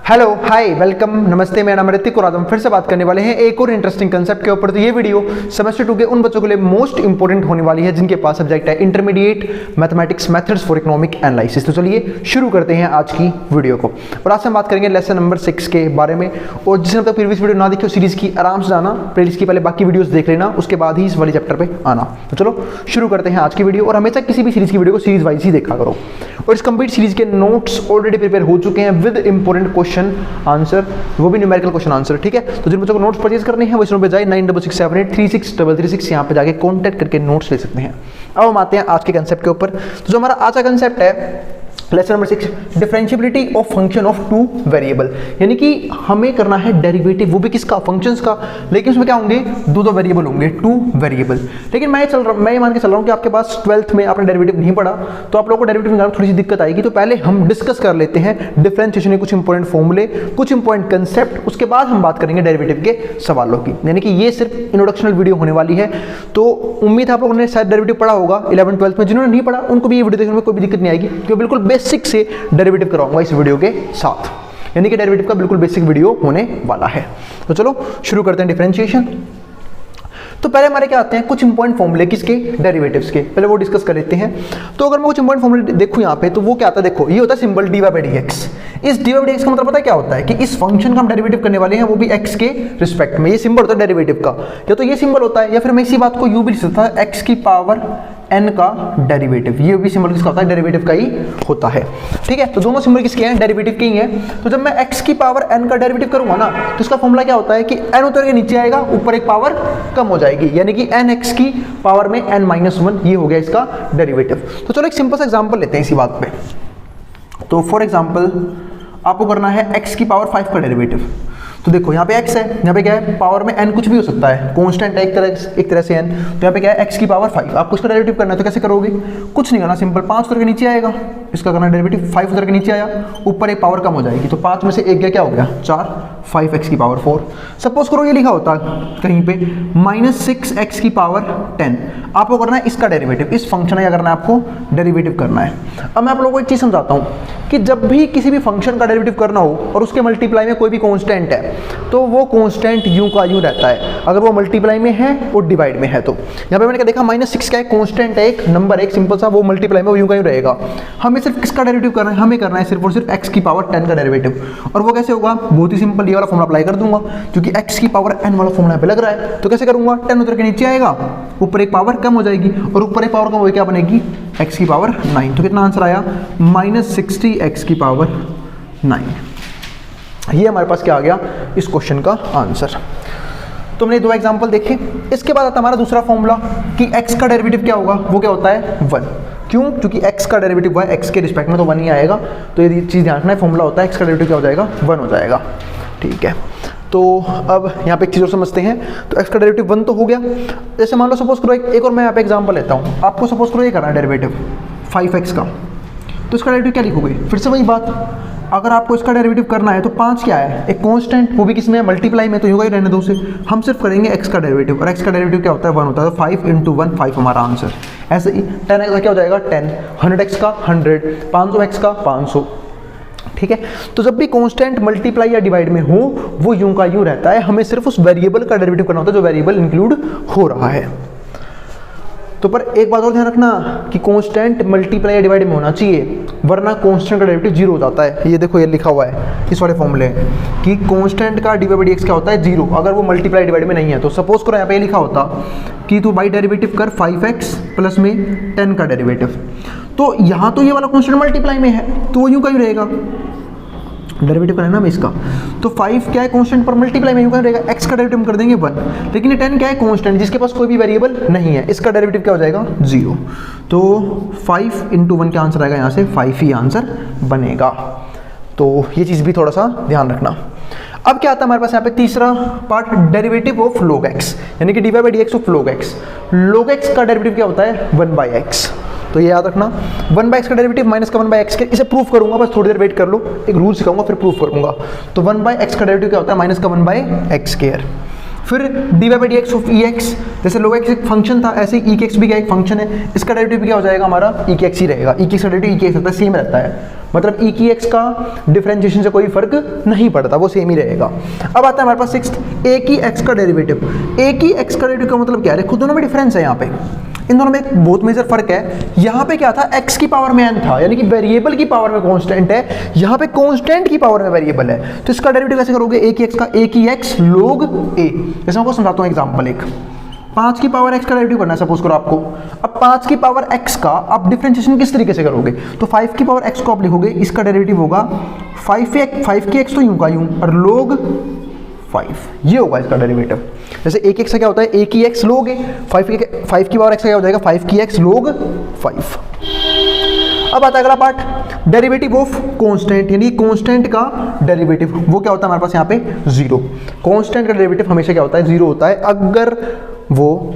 Hello hi welcome नमस्ते, मेरा नाम ऋतिक और आज हम फिर से बात करने वाले हैं एक और इंटरेस्टिंग कंसेप्ट के ऊपर। तो ये वीडियो सेमेस्टर 2 के उन बच्चों के लिए मोस्ट इंपोर्टेंट होने वाली है जिनके पास सब्जेक्ट है intermediate mathematics methods for economic analysis. तो चलिए शुरू करते हैं आज की वीडियो को। और आज हम बात करेंगे लेसन नंबर 6 के बारे में। और जिसने अब तक प्रीवियस वीडियो ना देखी, सीरीज की आराम से जाना, प्लेलिस्ट की पहले बाकी वीडियोस देख लेना, उसके बाद ही इस वाली चैप्टर पे आना। तो चलो शुरू करते हैं आज की वीडियो। और हमेशा किसी भी सीरीज की वीडियो को सीरीज वाइज ही देखा करो। और इस कंप्लीट सीरीज के नोट्स ऑलरेडी प्रिपेयर हो चुके हैं विद इंपॉर्टेंट क्वेश्चन आंसर, वो भी न्यूमेरिकल क्वेश्चन आंसर। ठीक है, तो जिन बच्चों को नोट्स परचेज करने हैं वो इस नंबर पे जाए 9667836336 यहाँ पे जाके कॉन्टैक्ट करके नोट्स ले सकते हैं। अब हम आते हैं आज के कंसेप्ट के ऊपर। तो जो हमारा आज का कंसेप्ट है lesson number 6, differentiability of function of two variable, यानी कि हमें करना है डेरिवेटिव, वो भी किसका, फंक्शंस का। लेकिन उसमें क्या होंगे, दो वेरिएबल होंगे, टू वेरिएबल। लेकिन मैं ये मान के चल रहा हूँ कि आपके पास 12th में आपने डेरिवेटिव नहीं पढ़ा, तो आप लोगों को डेरिवेटिव निकालने में थोड़ी सी दिक्कत आएगी। तो पहले हम डिस्कस कर लेते हैं डिफरेंशिएशन के कुछ इंपॉर्टेंट फॉर्मूले, कुछ इंपॉर्टेंट कंसेप्ट, उसके बाद हम बात करेंगे डेरिवेटिव के सवालों की। यानी कि ये सिर्फ इंट्रोडक्शनल वीडियो होने वाली है। तो उम्मीद है आप लोगों ने शायद डेरिवेटिव पढ़ा होगा 11th 12th में। जिन्होंने नहीं पढ़ा उनको भी ये वीडियो देखने में कोई भी दिक्कत नहीं आएगी, क्योंकि बिल्कुल बेसिक से डेरिवेटिव कराऊंगा इस वीडियो के साथ। यानी कि डेरिवेटिव का बिल्कुल बेसिक वीडियो होने वाला है। तो चलो शुरू करते हैं डिफरेंशिएशन। तो पहले हमारे क्या आते हैं कुछ इंपॉर्टेंट फॉर्मूले किसके, डेरिवेटिव्स के, पहले वो डिस्कस कर लेते हैं। तो अगर मैं कुछ इंपॉर्टेंट फॉर्मूले देखूं यहाँ पे, तो वो क्या आता है, देखो ये होता है सिंबल dy बाई dx। इस dy बाई dx का मतलब पता है क्या होता है कि इस फंक्शन का हम डेरिवेटिव करने वाले हैं, वो भी x के रिस्पेक्ट में। ये सिंबल होता है डेरिवेटिव का, या तो ये सिंबल होता है, या फिर मैं इसी बात को यूं भी लिख सकता है x की पावर n का डेरिवेटिव। ये भी सिंबल किसका होता है, डेरिवेटिव का ही होता है। ठीक है, तो दोनों सिंबल किसके हैं, डेरिवेटिव के ही हैं। तो जब मैं x की पावर n का डेरिवेटिव करूंगा ना, तो इसका फॉर्मूला क्या होता है कि n उतर के नीचे आएगा, ऊपर एक पावर कम हो जाएगी, यानी कि nx की पावर में n-1, ये हो गया इसका डेरिवेटिव। तो चलो एक सिंपल सा एग्जांपल लेते हैं इसी बात पे। तो फॉर एग्जांपल आपको करना है x की पावर 5 का डेरिवेटिव। तो देखो यहाँ पे x है, यहाँ पे क्या है, पावर में n कुछ भी हो सकता है, कांस्टेंट है एक तरह से n। तो यहाँ पे क्या है, x की पावर 5, आपको इसका डेरिवेटिव करना है। तो कैसे करोगे, कुछ नहीं करना, सिंपल 5 उतर के नीचे आएगा, इसका करना डेरिवेटिव, 5 उतर के नीचे आया, ऊपर एक पावर कम हो जाएगी, तो 5 में से एक गया, क्या हो गया 4, 5x की पावर 4। सपोज करो ये लिखा होता कहीं पे -6x की पावर 10, आपको करना है इसका डेरिवेटिव, इस फंक्शन का क्या करना है, आपको डेरिवेटिव करना है। अब मैं आप लोगों को एक चीज़ समझाता हूँ कि जब भी किसी भी फंक्शन का डेरिवेटिव करना हो और उसके मल्टीप्लाई में कोई भी कांस्टेंट है, तो वो कांस्टेंट यूं का यूं रहता है, अगर वो मल्टीप्लाई में है और डिवाइड में है। तो यहाँ पे मैंने क्या देखा, -6 का एक कांस्टेंट है, एक नंबर, एक सिंपल सा, वो मल्टीप्लाई में वो यूं का यूं रहेगा। हमें सिर्फ किसका डेरिवेटिव करना है, हमें करना है सिर्फ और सिर्फ x की पावर 10 का डेरिवेटिव। और वो कैसे होगा, बहुत ही सिंपल, ये वाला फॉर्मूला अप्लाई कर दूंगा, क्योंकि x की पावर n वाला फॉर्मूला पे लग रहा है। तो कैसे करूंगा, 10 उतर के नीचे आएगा, ऊपर एक पावर कम हो जाएगी, और ऊपर एक पावर कम हो क्या बनेगी, x की पावर 9। तो कितना आंसर आया, -60x की पावर 9। ये हमारे पास क्या आ गया इस क्वेश्चन का आंसर। तो हमने दो एग्जांपल देखे। इसके बाद आता हमारा दूसरा फॉर्मूला कि x का डेरिवेटिव क्या होगा, वो क्या होता है 1। क्यों, क्योंकि x का डेरिवेटिव है, x के रिस्पेक्ट में तो 1 ही आएगा। तो ये चीज़ ध्यान रखना है, फॉर्मूला होता है x का डेरिवेटिव क्या हो जाएगा, 1 हो जाएगा। ठीक है, तो अब यहाँ पे एक चीज़ और समझते हैं। तो x का डेरिवेटिव 1 तो हो गया। जैसे मान लो सपोज करो एक और मैं यहाँ पे एग्जांपल लेता हूँ, आपको सपोज करो ये करना है डेरिवेटिव 5x का। तो इसका डेरिवेटिव क्या लिखोगे, फिर से वही बात, अगर आपको इसका डेरिवेटिव करना है तो 5 क्या है, एक कांस्टेंट, वो भी किसमें है, मल्टीप्लाई में, तो यूं ही रहने दो उसे। हम सिर्फ करेंगे x का डेरिवेटिव, और x का डेरिवेटिव क्या होता है, 1 होता है। तो 5 × 1 5 हमारा आंसर। ऐसे ही 10x का क्या हो जाएगा 10, 100x का 100, 500x का 500। ठीक है, तो जब भी कांस्टेंट मल्टीप्लाई या डिवाइड में हो, वो यूं का यूं रहता है, हमें सिर्फ उस वेरिएबल का डेरिवेटिव करना होता है जो वेरिएबल इंक्लूड हो रहा है। तो पर एक बात और ध्यान रखना कि कांस्टेंट मल्टीप्लाई या डिवाइड में होना चाहिए, वरना कांस्टेंट का डेरिवेटिव 0 हो जाता है। ये देखो ये लिखा हुआ है इस वाले फॉर्मूले कि कांस्टेंट का dy बाई dx क्या होता है 0, अगर वो मल्टीप्लाई डिवाइड में नहीं है। तो सपोज करो यहाँ पे लिखा होता कि तू बाई डेरिवेटिव कर 5x प्लस में 10 का डेरिवेटिव। तो यहाँ तो ये वाला कांस्टेंट मल्टीप्लाई में है, तो वो यूं का यूं रहेगा, डेरिवेटिव करना है ना इसका। तो 5 क्या है कांस्टेंट पर मल्टीप्लाई में यूं रहेगा, x का डेरिवेटिव कर देंगे 1। लेकिन ये 10 क्या है कांस्टेंट, जिसके पास कोई भी वेरिएबल नहीं है, इसका डेरिवेटिव क्या हो जाएगा 0। तो 5 × 1 क्या आंसर आएगा, यहाँ से 5 ही आंसर बनेगा। तो ये चीज़ भी थोड़ा सा ध्यान रखना। अब क्या आता है हमारे पास यहाँ पे तीसरा part, derivative of log x, यानी कि dy by dx of log x। log x का डेरिवेटिव क्या होता है 1/x। तो ये याद रखना, 1/x का डेरिवेटिव माइनस का 1/x के, इसे प्रूफ करूंगा, बस थोड़ी देर वेट कर लो, एक रूल सिखाऊंगा फिर प्रूफ करूंगा। तो 1/x का डेरिवेटिव क्या होता है, माइनस का 1/x²। फिर dy by D x of E x, जैसे log x एक फंक्शन था ऐसे ई के एक्स भी क्या एक फंक्शन है, इसका डेरिवेटिव क्या हो जाएगा हमारा ई के एक्स ही रहेगा। ई के एक्स का डेरिवेटिव ई के एक्स रहता है, सेम रहता है, मतलब ई की एक्स का डिफरेंशिएशन से कोई फर्क नहीं पड़ता, वो सेम ही रहेगा। अब आता है हमारे पास सिक्स्थ ए की एक्स का डेरिवेटिव। ए की एक्स का डेरिवेटिव का मतलब क्या है, खुद दोनों में डिफरेंस है, यहाँ पे इन दोनों में एक बहुत मेजर फर्क है। यहाँ पे क्या था, x की पावर में n था, यानी कि वेरिएबल की पावर में कांस्टेंट है, यहाँ पे कांस्टेंट की पावर में वेरिएबल है। तो इसका डेरिवेटिव कैसे करोगे, a की x का a की x log a। जैसे मैं आपको समझाता हूँ एग्जांपल एक, 5 की पावर x का डेरिवेटिव करना है सपोज करो आपको। अब 5 की पावर x का आप डिफरेंशिएशन किस तरीके से करोगे, तो 5 की पावर x को आप लिखोगे, इसका डेरिवेटिव होगा 5 की x तो यूं का यूं और log 5, ये होगा इसका डेरिवेटिव। जैसे a की x का क्या होता है, a की x log a, 5 की पावर x का क्या हो जाएगा, 5 की x log 5। अब आता है अगला पार्ट, डेरिवेटिव ऑफ कांस्टेंट, यानी कांस्टेंट का डेरिवेटिव वो क्या होता है हमारे पास यहाँ पे, जीरो। कांस्टेंट का डेरिवेटिव हमेशा क्या होता है, जीरो होता है अगर वो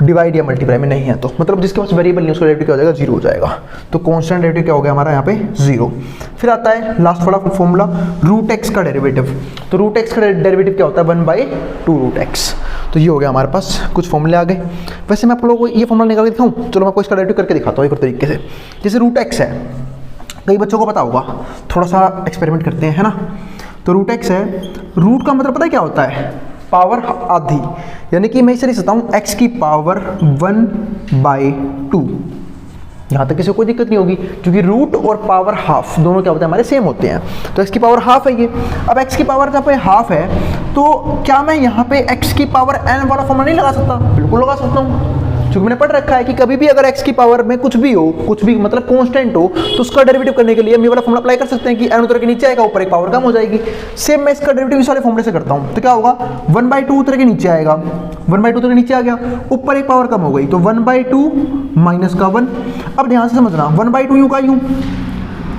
डिवाइड या मल्टीप्लाई में नहीं है तो, मतलब जिसके पास वेरिएबल नहीं है उसका डेरिवेटिव क्या हो जाएगा, जीरो हो जाएगा। तो कांस्टेंट डेरिवेटिव क्या हो गया हमारा यहाँ पे, जीरो। फिर आता है लास्ट वाला फॉर्मूला, रूट एक्स का डेरिवेटिव। तो रूट एक्स का डेरिवेटिव क्या होता है, 1/2 रूट एक्स। तो ये हो गया हमारे पास, कुछ फॉर्मूले आ गए। वैसे मैं आप लोगों को ये फॉर्मूला निकाल के दिखाऊँ, चलो मैं आपको इसका डेरिवेटिव करके दिखाता हूँ एक और तरीके से। जैसे रूट एक्स है, कई बच्चों को पता होगा, थोड़ा सा एक्सपेरिमेंट करते हैं, है ना। तो रूट एक्स है, रूट का मतलब पता है क्या होता है, पावर आधी, यानी कि मैं इसे लिख सकता हूँ x की पावर 1/2। यहाँ तक किसी को कोई दिक्कत नहीं होगी, क्योंकि रूट और पावर हाफ दोनों क्या होते हैं हमारे सेम होते हैं। तो x की पावर हाफ है ये। अब x की पावर जहाँ पे हाफ है, तो क्या मैं यहाँ पे x की पावर n वाला फॉर्मूला नहीं लगा सकता, बिल्कुल लगा सकता हूँ, क्योंकि मैंने पढ़ रखा है कि कभी भी अगर x की पावर में कुछ भी हो, कुछ भी मतलब कांस्टेंट हो, तो उसका डेरिवेटिव करने के लिए हम ये वाला फॉर्मूला अप्लाई कर सकते हैं कि n उतर के नीचे आएगा, ऊपर एक पावर कम हो जाएगी। सेम मैं इसका डेरिवेटिव इस वाले फॉर्मूले से करता हूँ, तो क्या होगा, 1/2 उतर के नीचे आएगा, 1/2 उतर के नीचे आ गया, ऊपर एक पावर कम हो गई, तो 1/2 माइनस का 1। अब ध्यान से समझना, 1/2 यूं का यूं,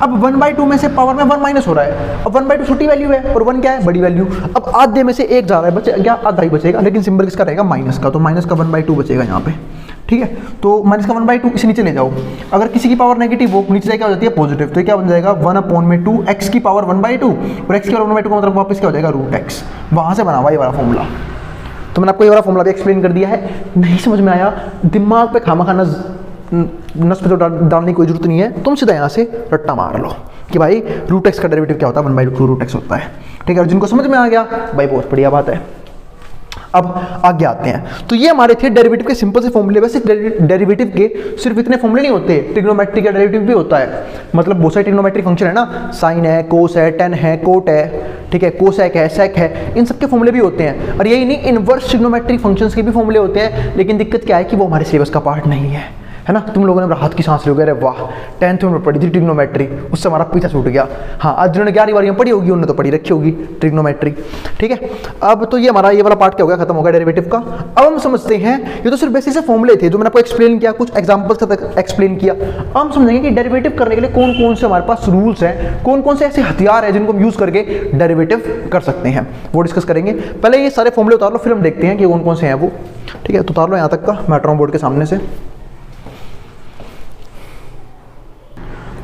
अब 1/2 में से पावर में 1 माइनस हो रहा है। अब 1/2 छोटी वैल्यू है और 1 क्या है, बड़ी वैल्यू। अब आधे में से एक जा रहा है, बचे क्या, आधा ही बचेगा, लेकिन सिंबल किसका रहेगा, माइनस का। तो माइनस का 1/2 बचेगा यहाँ पे, ठीक है। तो माइनस का 1/2 इसे नीचे ले जाओ, अगर किसी की पावर नेगेटिव हो नीचे जाए क्या हो जाती है, पॉजिटिव। तो क्या बन जाएगा, 1/2 x की पावर 1/2 और x की पावर 1/2 का मतलब वापस क्या हो जाएगा, रूट x। वहाँ से बना हुआ ये वाला फॉर्मूला। तो मैंने आपको ये वाला फॉर्मूला भी एक्सप्लेन कर दिया है। नहीं समझ में आया, दिमाग पे खामा नस पे तो डालने की कोई जरूरत नहीं है, तुम सीधा यहाँ से रट्टा मार लो कि भाई रूट एक्स का डेरिवेटिव क्या होता है, 1/2 रूट एक्स होता है, ठीक है। और जिनको समझ में आ गया भाई बहुत बढ़िया बात है। अब आगे आते हैं, तो ये हमारे थे डेरिवेटिव के सिंपल से फॉर्मूले। वैसे डेरिवेटिव के सिर्फ इतने फॉर्मूले नहीं होते, ट्रिग्नोमेट्री का डेरिवेटिव भी होता है, मतलब बहुत सारे ट्रिग्नोमेट्रिक फंक्शन है ना, साइन है, कोस है, टेन है, कोट है, ठीक है, कोसेक है, सेक है, इन सबके फॉर्मूले भी होते हैं। और यही नहीं, इनवर्स ट्रिग्नोमेट्रिक फंक्शंस के भी फॉर्मूले होते हैं, लेकिन दिक्कत क्या है कि वो हमारे सिलेबस का पार्ट नहीं है ना। तुम लोगों ने राहत की सांस लोगे, अरे वाह 10th में पढ़ी थी ट्रिग्नोमेट्री, उससे हमारा पीछा छूट गया। हाँ, आज जिन्होंने 11वीं बारी में पढ़ी होगी उन्होंने तो पढ़ी रखी होगी ट्रिग्नोमेट्री, ठीक है। अब तो ये हमारा ये वाला पार्ट क्या हो गया, खत्म हो गया डेरिवेटिव का। अब हम समझते हैं, ये तो सिर्फ बेसिक से फॉर्मूले थे जो मैंने आपको एक्सप्लेन किया, कुछ एग्जांपल्स के साथ एक्सप्लेन किया। अब हम समझेंगे कि डेरिवेटिव करने के लिए कौन कौन से हमारे पास रूल्स हैं, कौन कौन से ऐसे हथियार हैं जिनको हम यूज करके डेरिवेटिव कर सकते हैं, वो डिस्कस करेंगे। पहले ये सारे फॉर्मूले उतार लो, फिर हम देखते हैं कि कौन कौन से हैं वो, ठीक है। तो उतार लो यहाँ तक का मैट्रॉन बोर्ड के सामने से।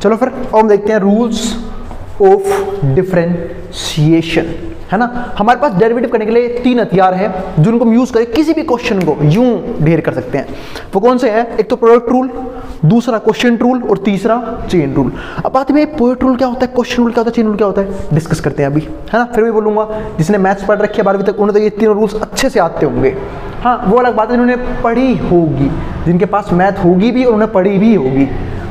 चलो फिर अब हम देखते हैं रूल्स ऑफ डिफरेंशिएशन, है ना। हमारे पास डेरिवेटिव करने के लिए 3 हथियार हैं जिनको हम यूज करके किसी भी क्वेश्चन को यूं ढेर कर सकते हैं। वो कौन से हैं, एक तो प्रोडक्ट रूल, दूसरा क्वेश्चन रूल और तीसरा चेन रूल। अब बात में प्रोडक्ट रूल क्या होता है, क्वेश्चन रूल क्या होता है, चेन रूल क्या होता है, डिस्कस करते हैं अभी, है ना। फिर मैं बोलूंगा जिसने मैथ्स पढ़ रखी है 12वीं तक उन्हें तो ये तीनों रूल्स अच्छे से आते होंगे। हाँ, वो अलग बात है जिन्होंने पढ़ी होगी, जिनके पास मैथ होगी भी और उन्हें पढ़ी भी होगी।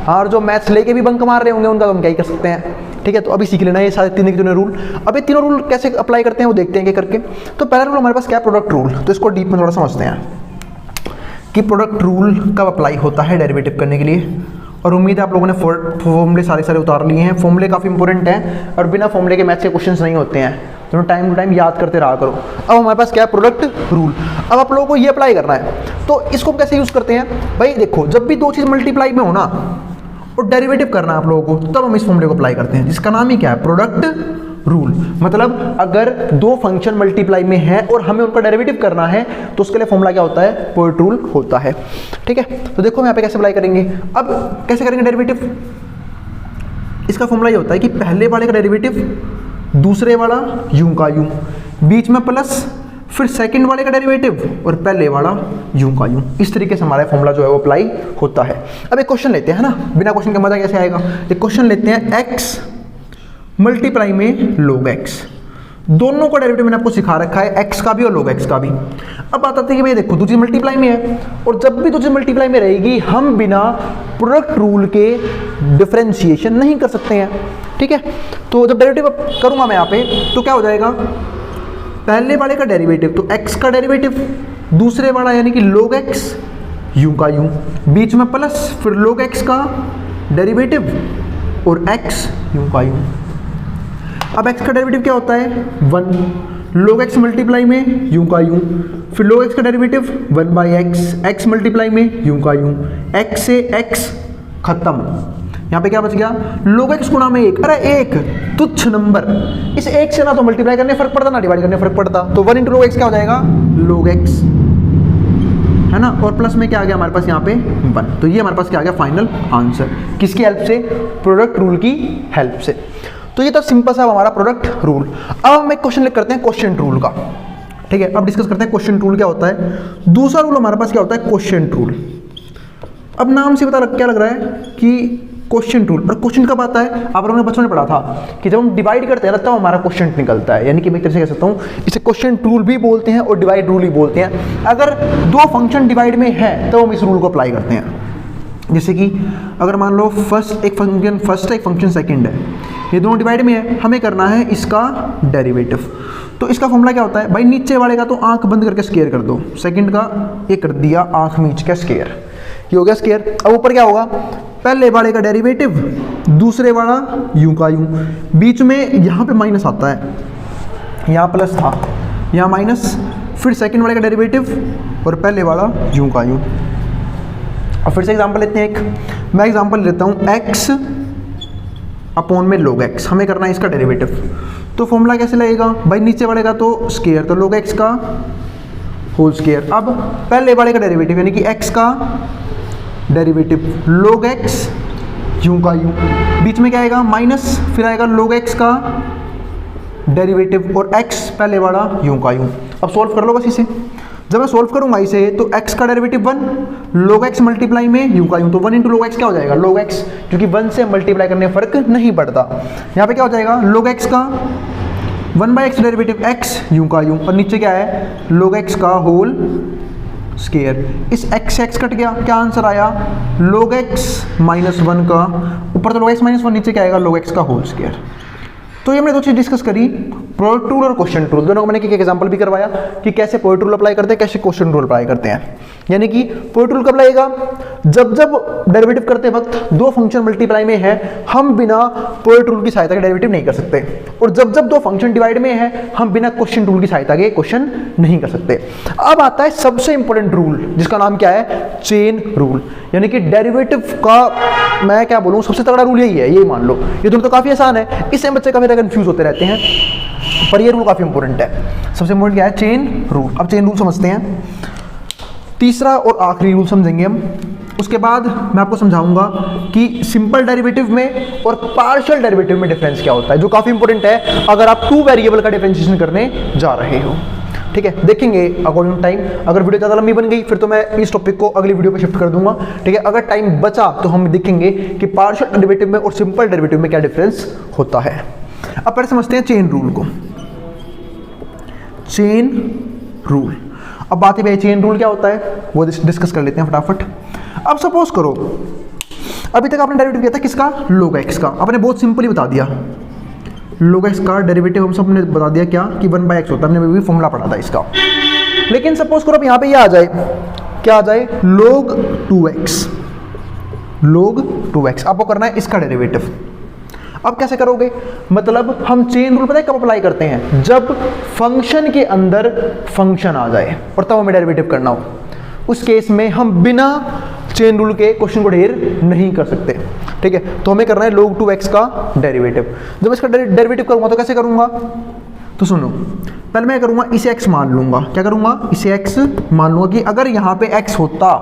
और जो मैथ्स लेके भी बंक मार रहे होंगे उनका तो हम क्या ही कर सकते हैं, ठीक है। तो अभी सीख लेना ये सारे तीन के रूल। अब ये तीनों रूल कैसे अप्लाई करते हैं वो देखते हैं कि करके। तो पहला रूल हमारे पास क्या है, प्रोडक्ट रूल। तो इसको डीप में थोड़ा समझते हैं कि प्रोडक्ट रूल कब अप्लाई होता है डेरिवेटिव करने के लिए। और उम्मीद है आप लोगों ने फॉर्मूले सारे उतार लिए हैं। फॉर्मूले काफ़ी इंपॉर्टेंट हैं और बिना फॉर्मूले के मैथ्स के क्वेश्चंस नहीं होते हैं, तो टाइम टू टाइम याद करते रहा करो। अब हमारे पास क्या है, प्रोडक्ट रूल। अब आप लोगों को ये अप्लाई करना है, तो इसको कैसे यूज़ करते हैं भाई, देखो जब भी दो चीज़ मल्टीप्लाई में हो ना और डेरिवेटिव करना है आप लोगों को, तब हम इस फॉर्मूले को अप्लाई करते हैं, जिसका नाम ही क्या है, प्रोडक्ट रूल। मतलब अगर दो फंक्शन मल्टीप्लाई में है और हमें उनका डेरिवेटिव करना है तो उसके लिए फॉर्मूला क्या होता है, प्रोडक्ट रूल होता है, ठीक है। तो देखो हम यहाँ पे कैसे अप्लाई करेंगे। अब कैसे करेंगे डेरिवेटिव, इसका फॉर्मूला ये होता है कि पहले वाले का डेरिवेटिव दूसरे वाला यूं का यूं, बीच में प्लस फिर सेकंड वाले का डेरिवेटिव और पहले वाला यूं का यूं। इस तरीके से हमारा फॉर्मूला जो है वो अप्लाई होता है। अब एक क्वेश्चन लेते हैं ना, बिना क्वेश्चन के मजा कैसे आएगा। एक क्वेश्चन लेते हैं, x मल्टीप्लाई में log x, दोनों का डेरिवेटिव मैंने आपको सिखा रखा है, x का भी और log x का भी। अब बात आती है कि भाई देखो दो चीज मल्टीप्लाई में है, और जब भी दो चीज मल्टीप्लाई में रहेगी हम बिना प्रोडक्ट रूल के डिफरेंशिएशन नहीं कर सकते हैं, ठीक है। तो जब डेरिवेटिव करूंगा मैं यहाँ पे तो क्या हो जाएगा, पहले वाले का डेरिवेटिव तो x का डेरिवेटिव, दूसरे वाला यानी कि log x यूं का यूं, बीच में प्लस, फिर log x का डेरिवेटिव और x यूं का यूं। अब x का डेरिवेटिव क्या होता है 1, log x मल्टीप्लाई में यूं का यूं, फिर log x का डेरिवेटिव 1/x, x मल्टीप्लाई में यूं का यूं, x से x खत्म। यहाँ पे क्या बच गया, log x गुणा में 1, अरे एक तुच्छ नंबर, इस एक से ना तो मल्टीप्लाई करने फर्क पड़ता ना डिवाइड करने फर्क पड़ता, तो 1 × log x क्या हो जाएगा log x, है ना। और प्लस में क्या आ गया हमारे पास यहाँ पे 1, तो ये हमारे पास क्या आ गया फाइनल आंसर, किसकी हेल्प से, प्रोडक्ट रूल की हेल्प से। तो ये तो सिंपल सा हमारा प्रोडक्ट रूल। अब हम एक क्वेश्चन करते हैं क्वेश्चन रूल का, ठीक है। अब डिस्कस करते हैं क्वेश्चन रूल क्या होता है। दूसरा रूल हमारे पास क्या होता है क्वेश्चन रूल। अब नाम से पता क्या लग रहा है कि क्वेश्चन रूल, और क्वेश्चन कब आता है, आप लोगों ने बचपन में पढ़ा था कि जब हम डिवाइड करते हैं ना तब हमारा क्वेश्चन निकलता है, यानी कि मैं एक तरह से कह सकता हूँ इसे क्वेश्चन रूल भी बोलते हैं और डिवाइड रूल भी बोलते हैं। अगर दो फंक्शन डिवाइड में है तो हम इस रूल को अप्लाई करते हैं। जैसे कि अगर मान लो एक फंक्शन फर्स्ट है, एक फंक्शन सेकंड है, ये दोनों डिवाइड में है, हमें करना है इसका डेरिवेटिव। तो इसका फॉर्मूला क्या होता है भाई, नीचे वाले का तो आंख बंद करके स्क्वायर कर दो, सेकंड का ये कर दिया आंख मीच के स्क्वायर, ये हो गया स्क्वायर। अब ऊपर क्या होगा, पहले वाले का डेरिवेटिव, दूसरे वाला यूं का यूं, बीच में यहाँ पे माइनस आता है, यहाँ प्लस था, यहाँ माइनस, फिर सेकंड वाले का डेरिवेटिव और पहले वाला यूं का यूं। अब फिर से एग्जांपल लेते हैं एक, मैं एग्जांपल लेता हूँ x अपॉन में log x, हमें करना है इसका डेरिवेटिव। तो फॉर्मूला कैसे लगेगा भाई, नीचे वाले का तो स्क्वायर, तो log x का होल स्क्वायर। अब पहले वाले का डेरिवेटिव यानी कि x का डेरिवेटिव log x यूं का यूं, बीच में क्या आएगा माइनस, फिर आएगा log x का डेरिवेटिव और x पहले वाला यूं का यूं। अब सॉल्व कर लो बस इसे। जब मैं सॉल्व करूंगा इसे तो x का डेरिवेटिव 1, log x मल्टीप्लाई में यूं का यूं, तो 1 × log x क्या हो जाएगा log x, क्योंकि 1 से मल्टीप्लाई करने फर्क नहीं पड़ता। यहाँ पे क्या हो जाएगा log x का 1/x डेरिवेटिव x यूं का यूं, और नीचे क्या है log x का होल स्क्वायर। इस x से x कट गया, क्या आंसर आया log x -1 का, ऊपर तो log x -1, नीचे क्या आएगा log x का होल स्क्वायर। तो ये हमने दो चीज डिस्कस करी, प्रोडक्ट रूल और क्वेश्चन रूल, दोनों को मैंने एक एग्जांपल भी करवाया कि कैसे प्रोडक्ट रूल अप्लाई करते हैं, कैसे क्वेश्चन रूल अप्लाई करते हैं। यानी कि प्रोडक्ट रूल कब लगेगा, जब डेरिवेटिव करते वक्त दो फंक्शन मल्टीप्लाई में है हम बिना प्रोडक्ट रूल की सहायता के डेरिवेटिव नहीं कर सकते, और जब दो फंक्शन डिवाइड में है हम बिना क्वेश्चन रूल की सहायता के क्वेश्चन नहीं कर सकते। अब आता है सबसे इंपॉर्टेंट रूल जिसका नाम क्या है, चेन रूल, यानी कि डेरिवेटिव का मैं क्या बोलूँ सबसे तगड़ा रूल यही है, यही मान लो। ये दोनों तो काफी आसान है, इससे बच्चे काफी कंफ्यूज होते रहते हैं, पर ये रूल काफी इंपॉर्टेंट है। सबसे इंपॉर्टेंट क्या है, चेन रूल। अब चेन रूल समझते हैं, तीसरा और आखिरी रूल समझेंगे हम। उसके बाद मैं आपको समझाऊंगा कि सिंपल डेरिवेटिव में और पार्शियल डेरिवेटिव में डिफरेंस क्या होता है, जो काफी इंपॉर्टेंट है अगर आप टू वेरिएबल का डिफरेंशिएशन करने जा रहे हो। ठीक है, देखेंगे अकॉर्डिंग टाइम। अगर वीडियो ज़्यादा लंबी बन गई फिर तो मैं इस टॉपिक को अगली वीडियो पे शिफ्ट कर दूंगा। ठीक है, अगर टाइम बचा तो हम देखेंगे कि पार्शियल डेरिवेटिव में और सिंपल डेरिवेटिव में क्या डिफरेंस होता है। अब पहले समझते हैं चेन रूल को। चेन रूल, अब बात है चेन रूल क्या होता है वो डिस्कस कर लेते हैं फटाफट। अब सपोज करो अभी तक आपने डेरिवेटिव किया था किसका, log x का, आपने बहुत सिंपली बता दिया log x का डेरिवेटिव हम सबने बता दिया क्या कि 1/x होता है, हमने भी फॉर्मूला पढ़ा था इसका। लेकिन सपोज करो अब यहाँ पे ये आ जाए, क्या आ जाए, log 2x, log 2x आपको करना है इसका डेरिवेटिव। अब कैसे करोगे, मतलब हम चेन रूल पता है कब अप्लाई करते हैं, जब फंक्शन के अंदर फंक्शन आ जाए और तब हमें डेरिवेटिव करना हो। उस केस में हम बिना चेन रूल के क्वेश्चन को ढेर नहीं कर सकते। ठीक है, तो हमें करना है log 2x का डेरिवेटिव। जब इसका डेरिवेटिव करूंगा तो कैसे करूंगा, तो सुनो, पहले मैं करूंगा इसे x मान लूंगा। क्या करूंगा, इसे x मान लूंगा कि अगर यहाँ पे x होता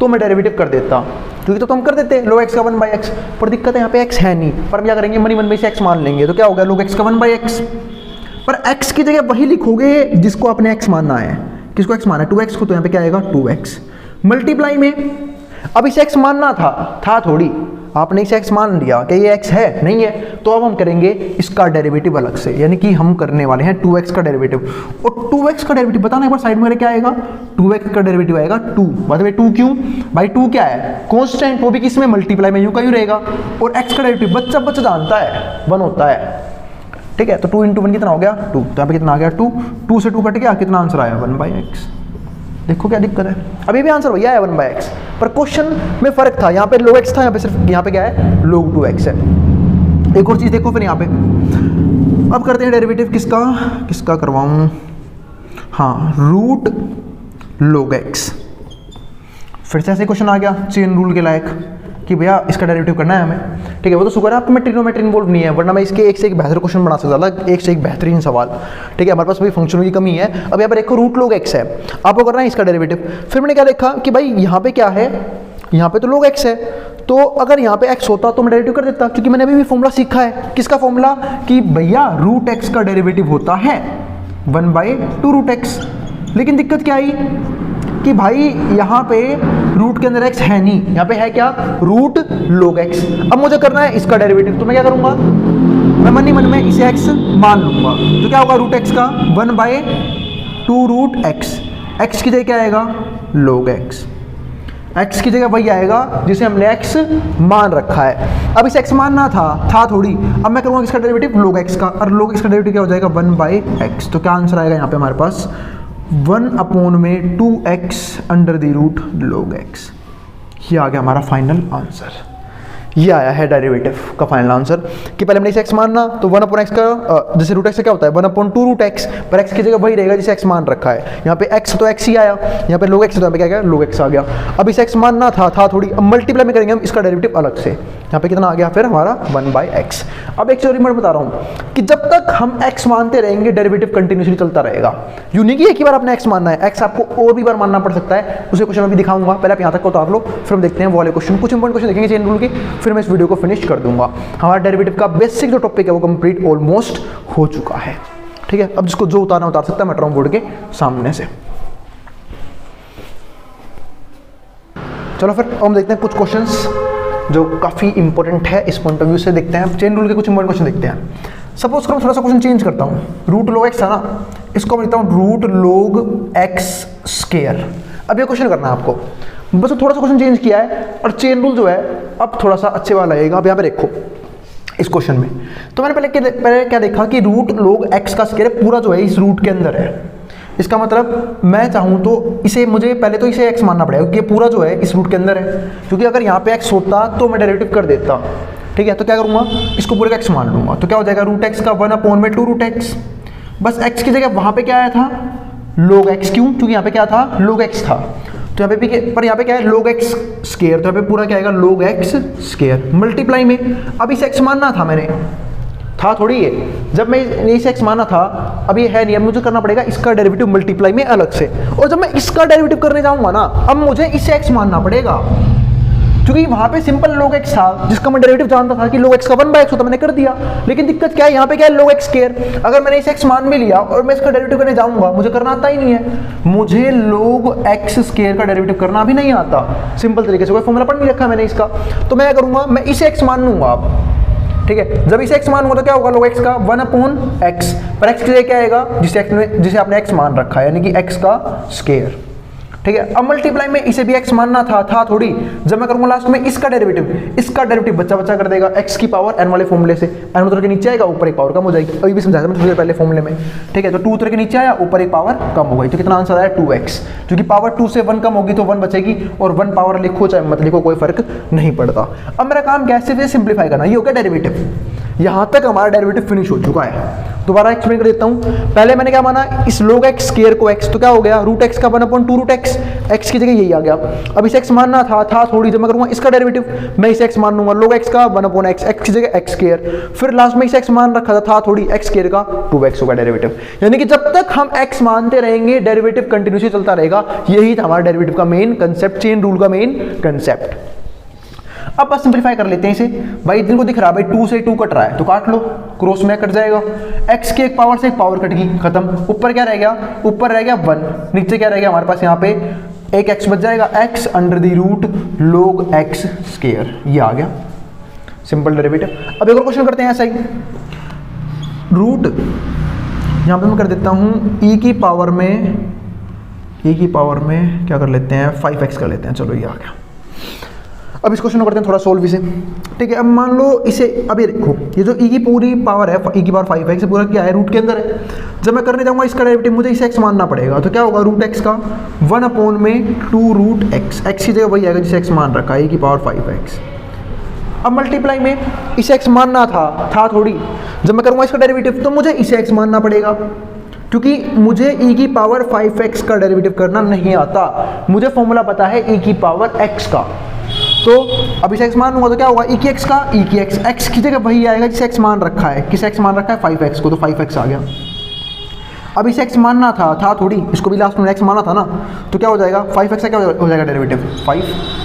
तो मैं डेरिवेटिव कर देता, क्योंकि तो हम कर देते log x का 1/x, पर दिक्कत है यहाँ पे x है नहीं, पर हम क्या करेंगे मनी मन में इसे x मान लेंगे, तो क्या होगा log x का 1/x। पर x की जगह वही लिखोगे जिसको आपने x मानना है। किसको x माना है? 2x को, तो यहाँ पे क्या आएगा 2x मल्टीप्लाई में। अब इसे x मानना था थोड़ी, आपने इसे x मान लिया कि ये x है, नहीं है, तो अब हम करेंगे इसका डेरिवेटिव अलग से, यानी कि हम करने वाले हैं 2x का डेरिवेटिव। और 2x का डेरिवेटिव बताना एक बार, साइड में क्या आएगा? 2x का डेरिवेटिव आएगा 2। बताइए 2 क्यों भाई? 2 क्या है? कांस्टेंट, वो भी किसमें? मल्टीप्लाई में, यूं का यूं रहेगा। और x का डेरिवेटिव बच्चा जानता है 1 होता है, ठीक है। तो 2 × 1 कितना हो गया? 2। तो यहाँ पे कितना आ गया? 2। 2 से 2 कट गया, कितना आंसर आया? 1/x। देखो क्या दिक्कत है, अभी भी आंसर भैया है 1/x, पर क्वेश्चन में फर्क था, यहाँ पे log x था, यहाँ पे सिर्फ यहाँ पे क्या है? log 2x है। एक और चीज देखो फिर यहाँ पे, अब करते हैं डेरिवेटिव किसका करवाऊं? हाँ, रूट log x। फिर से ऐसे क्वेश्चन आ गया चेन रूल के लायक कि भैया इसका डेरिवेटिव करना है हमें, ठीक है। वो तो शुक्र है आपको में ट्रिग्नोमेट्री इन्वॉल्व नहीं है, वरना मैं इसके एक से एक बेहतर क्वेश्चन बना सकता था, एक से एक बेहतरीन सवाल, ठीक है। हमारे पास भाई फंक्शनों की कमी है। अब यहाँ पर देखो रूट log x है, आपको करना है इसका डेरिवेटिव। फिर मैंने क्या देखा कि भाई यहाँ पे क्या है? यहाँ पे तो log x है, तो अगर यहाँ पे x होता तो मैं डेरिवेटिव कर देता, क्योंकि मैंने अभी भी फॉर्मूला सीखा है। किसका फॉर्मूला? कि भैया रूट x का डेरिवेटिव होता है 1/2 रूट x। लेकिन दिक्कत क्या आई कि भाई यहाँ पे रूट के अंदर x है नहीं, यहाँ पे है क्या? Root log x। अब मुझे करना है इसका डेरिवेटिव, तो मैं क्या करूंगा? मैं मन ही मन में इसे x मान लूंगा, तो क्या होगा? रूट x का 1/2 रूट x। x की जगह क्या आएगा? log x। x की जगह वही आएगा जिसे हमने x मान रखा है। अब इसे x मानना था थोड़ी। अब मैं करूँगा इसका डेरिवेटिव log x का, और log x का डेरिवेटिव क्या हो जाएगा? 1/x। तो क्या आंसर आएगा यहाँ पे हमारे पास? 1/2x under the root log x। ये आ गया हमारा फाइनल आंसर। ये आया है डेरिवेटिव का फाइनल आंसर कि पहले हमने इसे x मानना, तो 1/x का जैसे रूट x से क्या होता है? 1/2 रूट x, पर x की जगह वही रहेगा जिसे x मान रखा है। यहाँ पे x तो x ही आया, यहाँ पे log x तो यहाँ पे क्या गया? log x आ गया। अब इसे x मानना था थोड़ी, अब मल्टीप्लाई में करेंगे हम इसका डेरिवेटिव अलग से। यहाँ पे कितना आ गया फिर हमारा? 1/x। अब एक चीज मैं बता रहा हूँ कि जब तक हम x मानते रहेंगे डेरिवेटिव कंटिन्यूसली चलता रहेगा। यूं नहीं कि एक ही बार आपने x मानना है, x आपको और भी बार मानना पड़ सकता है। उसे क्वेश्चन अभी दिखाऊंगा, पहले आप यहाँ तक उतार लो, फिर हम देखते हैं वो वाले क्वेश्चन। कुछ इंपॉर्टेंट क्वेश्चन देखेंगे चेन रूल के, फिर मैं इस वीडियो को फिनिश कर दूंगा। हमारा डेरिवेटिव का बेसिक जो टॉपिक है वो कंप्लीट ऑलमोस्ट हो चुका है, ठीक है। अब जिसको जो उतारना उतार सकता है मैं ड्रॉइंग बोर्ड के सामने से। चलो फिर हम देखते हैं कुछ क्वेश्चंस जो काफी इंपॉर्टेंट है इस पॉइंट ऑफ व्यू से। देखते हैं चेन रूल के कुछ इंपॉर्टेंट क्वेश्चन देखते हैं। सपोज करो थोड़ा सा क्वेश्चन चेंज करता हूँ, रूट log x है ना, इसको मैं लिखता हूँ रूट log x स्क्वायर। अब ये क्वेश्चन करना है आपको, बस थोड़ा सा क्वेश्चन चेंज किया है, और चेन रूल जो है अब थोड़ा सा अच्छे वाला लगेगा। अब यहाँ पे देखो इस क्वेश्चन में, तो मैंने पहले क्या देखा कि रूट log x का स्क्वायर पूरा जो है इस रूट के अंदर है। इसका मतलब मैं चाहूँ तो इसे, मुझे पहले तो इसे x मानना पड़ेगा, क्योंकि ये पूरा जो है इस रूट के अंदर है। क्योंकि अगर यहाँ पे x होता तो मैं डेरिवेटिव कर देता, ठीक है। तो क्या करूँगा? इसको पूरे का x मान लूंगा, तो क्या हो जाएगा? रूट x का 1/2 रूट x। बस x की जगह वहाँ पे क्या आया था? log x। क्यों? क्योंकि यहाँ पे क्या था? log x था। तो यहाँ पे भी, पर यहाँ पे क्या है? log x स्क्वायर, तो यहाँ पे पूरा क्या आएगा? log x स्क्वायर मल्टीप्लाई में। अब इसे x मानना था मैंने, था थोड़ी है, जब मैं इसे x माना था, अब ये है नहीं, अब मुझे करना पड़ेगा इसका डेरिवेटिव मल्टीप्लाई में अलग से। और जब मैं इसका डेरिवेटिव करने जाऊंगा ना, अब मुझे इसे x मानना पड़ेगा, क्योंकि वहां पे सिंपल log x था जिसका मैं डेरिवेटिव जानता था कि log x का 1/x होता, मैंने कर दिया। लेकिन दिक्कत क्या है? यहाँ पे क्या है? log x square. अगर मैंने इसे x मान भी लिया और मैं इसका डेरिवेटिव करने जाऊंगा, मुझे करना आता ही नहीं है, मुझे log x स्क्वायर का डेरिवेटिव करना भी नहीं आता। सिंपल तरीके से कोई फॉर्मूला पढ़ नहीं रखा मैंने इसका, तो मैं क्या करूंगा? मैं इसे x मान लूंगा अब, ठीक है। जब इसे x मानूंगा तो क्या होगा? log x का 1/x, पर x के लिए क्या आएगा? जिसे आपने x मान रखा है, यानी कि x का स्क्वायर, ठीक है। अब मल्टीप्लाई में इसे भी x मानना था थोड़ी। जब मैं करूंगा लास्ट में इसका डेरिवेटिव बच्चा कर देगा x की पावर n वाले फॉर्मूले से। n उतर के नीचे आएगा, ऊपर एक पावर कम हो जाएगी। अभी भी समझाया था मैं पहले फॉर्मूले में, ठीक है। तो 2 उतर के नीचे आया, ऊपर एक पावर कम हो गई, तो कितना आंसर आया? 2x। क्योंकि पावर 2 से 1 कम होगी तो 1 बचेगी, और 1 पावर लिखो चाहे मत लिखो कोई फर्क नहीं पड़ता। अब मेरा काम कैसे से सिंप्लीफाई करना, ये हो गया डेरिवेटिव। यहां तक हमारा डेरिवेटिव फिनिश हो चुका है। दोबारा एक्सप्लेन कर देता हूं। पहले मैंने क्या माना? इस log x स्क्वायर को x, तो क्या हो गया? रूट x का 1/2 रूट x की जगह यही आ गया। अब इसे x मानना था थोड़ी। जब मैं करूंगा इसका डेरिवेटिव, मैं इसे x मान लूंगा, log x का 1/x, x की जगह x स्क्वायर। फिर लास्ट में इसे x मान रखा था थोड़ी, x स्क्वायर का 2x होगा डेरिवेटिव। यानी कि जब तक हम x मानते रहेंगे डेरिवेटिव कंटिन्यूसली चलता रहेगा। यही था हमारा डेरिवेटिव का मेन कंसेप्ट, चेन रूल का मेन कंसेप्ट। अब बस सिंप्लीफाई कर लेते हैं इसे। भाई जिनको दिख रहा है भाई 2 से 2 कट रहा है तो काट लो, क्रॉस में कट जाएगा, x की एक पावर से एक पावर कट गई, खत्म। ऊपर क्या रह गया, ऊपर रह गया 1, नीचे क्या रह गया हमारे पास यहाँ पे एक x बच जाएगा, x under the root log x square, ये आ गया सिंपल डेरिवेटिव। अब एक और क्वेश्चन करते हैं ऐसा ही, रूट यहाँ पे मैं कर देता हूँ e की पावर में क्या कर लेते हैं 5x कर लेते हैं, चलो ये आ गया। अब इस क्वेश्चन को करते हैं थोड़ा सोल्व इसे, ठीक है। अब मान लो इसे, अब ये देखो ये जो e की पूरी पावर है, e की पावर 5x पूरा क्या है, रूट के अंदर है। जब मैं करने जाऊंगा इसका डेरिवेटिव मुझे इसे x मानना पड़ेगा, तो क्या होगा रूट x का 1/2 रूट x, x की जगह वही आएगा जिसे x मान रखा है, e की पावर 5x। अब मल्टीप्लाई में इसे x मानना था थोड़ी, जब मैं करूँगा इसका डेरिवेटिव तो मुझे इसे x मानना पड़ेगा, क्योंकि मुझे e की पावर 5x का डेरिवेटिव करना नहीं आता, मुझे फॉर्मूला पता है e की पावर x का। तो अब इसे x मानूंगा तो क्या होगा e की x का e की x की जगह वही आएगा जिसे x मान रखा है, किसे x मान रखा है 5x को, तो 5x आ गया। अब इसे x मानना था थोड़ी, इसको भी लास्ट में x माना था ना, तो क्या हो जाएगा 5x का क्या हो जाएगा डेरिवेटिव 5,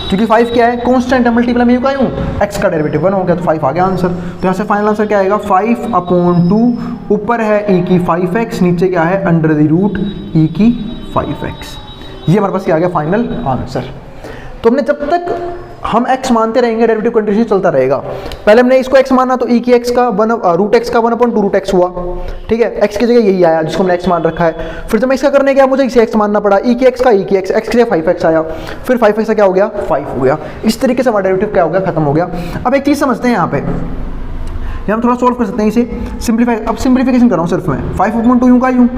क्योंकि 5 क्या है कांस्टेंट है, मल्टीप्लाई में क्या हूँ x का डेरिवेटिव 1 हो गया, तो 5 आ गया आंसर। तो यहाँ से फाइनल आंसर क्या आएगा 5/2, ऊपर है e की 5x, नीचे क्या है अंडर द रूट e की 5x, ये हमारे पास क्या आ गया फाइनल आंसर। तो हमने जब तक हम x मानते रहेंगे डेरिवेटिव कंटिन्यूअसली चलता रहेगा। पहले हमने इसको x माना तो e की x का रूट x का 1/2 रूट x हुआ, ठीक है, x की जगह यही आया जिसको हमने x मान रखा है। फिर जब मैं इसका करने गया मुझे इसे x मानना पड़ा, e की x का e की x की जगह 5x आया, फिर 5x का क्या हो गया 5 हो गया। इस तरीके से हमारा डेरिवेटिव क्या हो गया खत्म हो गया। अब एक चीज़ समझते हैं यहाँ पे, हम थोड़ा सोल्व कर सकते हैं इसे, सिंप्लीफाई। अब सिंप्लीफिकेशन कर रहा हूँ सिर्फ मैं, 5/2 यूँ का यूँ,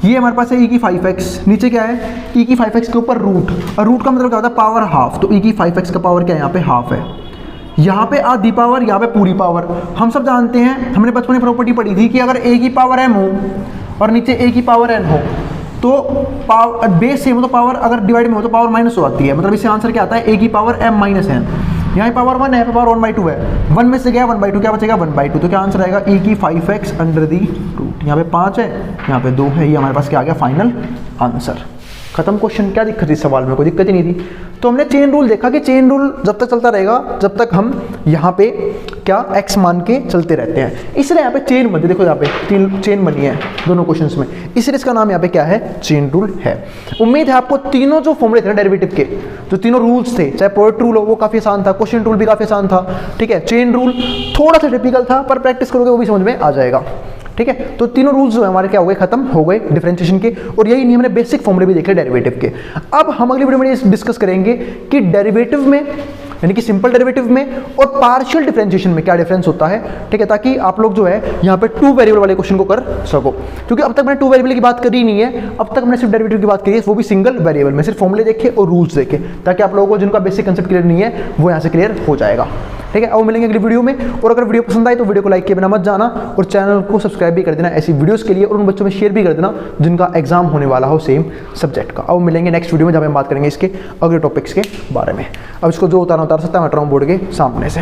ये हमारे पास है e की 5x, नीचे क्या है e की 5x के ऊपर रूट, और रूट का मतलब क्या होता है पावर हाफ, तो e की 5x का पावर क्या है यहाँ पे हाफ है, यहाँ पे आधी पावर, यहाँ पे पूरी पावर। हम सब जानते हैं, हमने बचपन में प्रॉपर्टी पढ़ी थी कि अगर a की पावर m हो और नीचे a की पावर n हो तो पावर बेस सेम हो तो पावर अगर डिवाइड में हो तो पावर माइनस हो जाती है, मतलब इससे आंसर क्या आता है a की पावर m माइनस n। यहाँ पावर 1 है, पावर 1/2 है, 1 में से गया 1/2, क्या बचेगा 1/2, तो क्या आंसर आएगा e की 5x अंडर दी रूट, यहाँ पे 5 है यहाँ पे 2 है, ये हमारे पास क्या आ गया फाइनल आंसर। खत्म क्वेश्चन। क्या दिक्कत थी इस सवाल में, कोई दिक्कत ही नहीं थी। तो हमने चेन रूल देखा कि चेन रूल जब तक चलता रहेगा जब तक हम यहाँ पे क्या x मान के चलते रहते हैं, इसलिए यहाँ पे चेन बनी, देखो यहाँ पे 3 चेन बनी है दोनों क्वेश्चंस में, इसलिए इसका नाम यहाँ पे क्या है चेन रूल है। उम्मीद है आपको तीनों जो फॉर्मूले थे ना डेरिवेटिव के, जो तीनों रूल्स थे, चाहे प्रोडक्ट रूल हो वो काफी आसान था, क्वेश्चन रूल भी काफी आसान था, ठीक है, चेन रूल थोड़ा सा टिपिकल था पर प्रैक्टिस करोगे वो भी समझ में आ जाएगा, ठीक है। तो तीनों रूल्स जो है हमारे क्या हो गए खत्म हो गए डिफरेंशिएशन के, और यही नहीं हमने बेसिक फॉर्मूले भी देखे डेरिवेटिव के। अब हम अगली वीडियो में ये डिस्कस करेंगे कि डेरिवेटिव में यानी कि सिंपल डेरिवेटिव में और पार्शियल डिफरेंशिएशन में क्या डिफरेंस होता है, ठीक है, ताकि आप लोग जो है यहाँ पे 2 वेरिएबल वाले क्वेश्चन को कर सको, क्योंकि अब तक मैंने 2 वेरिएबल की बात करी नहीं है, अब तक हमने सिर्फ डेरिवेटिव की बात करी है, वो भी सिंगल वेरिएबल में, सिर्फ फॉर्मूले देखे और रूल्स देखे, ताकि आप लोगों को जिनका बेसिक कंसेप्ट क्लियर नहीं है वो यहाँ से क्लियर हो जाएगा, ठीक है। अब मिलेंगे अगली वीडियो में, और अगर वीडियो पसंद आए तो वीडियो को लाइक किए बिना मत जाना, और चैनल को सब्सक्राइब भी कर देना ऐसी वीडियोस के लिए, और उन बच्चों में शेयर भी कर देना जिनका एग्जाम होने वाला हो सेम सब्जेक्ट का। अब मिलेंगे नेक्स्ट वीडियो में जब हम बात करेंगे इसके अगले टॉपिक्स के बारे में। अब इसको जो उतार सकता है मैं बोर्ड के सामने से।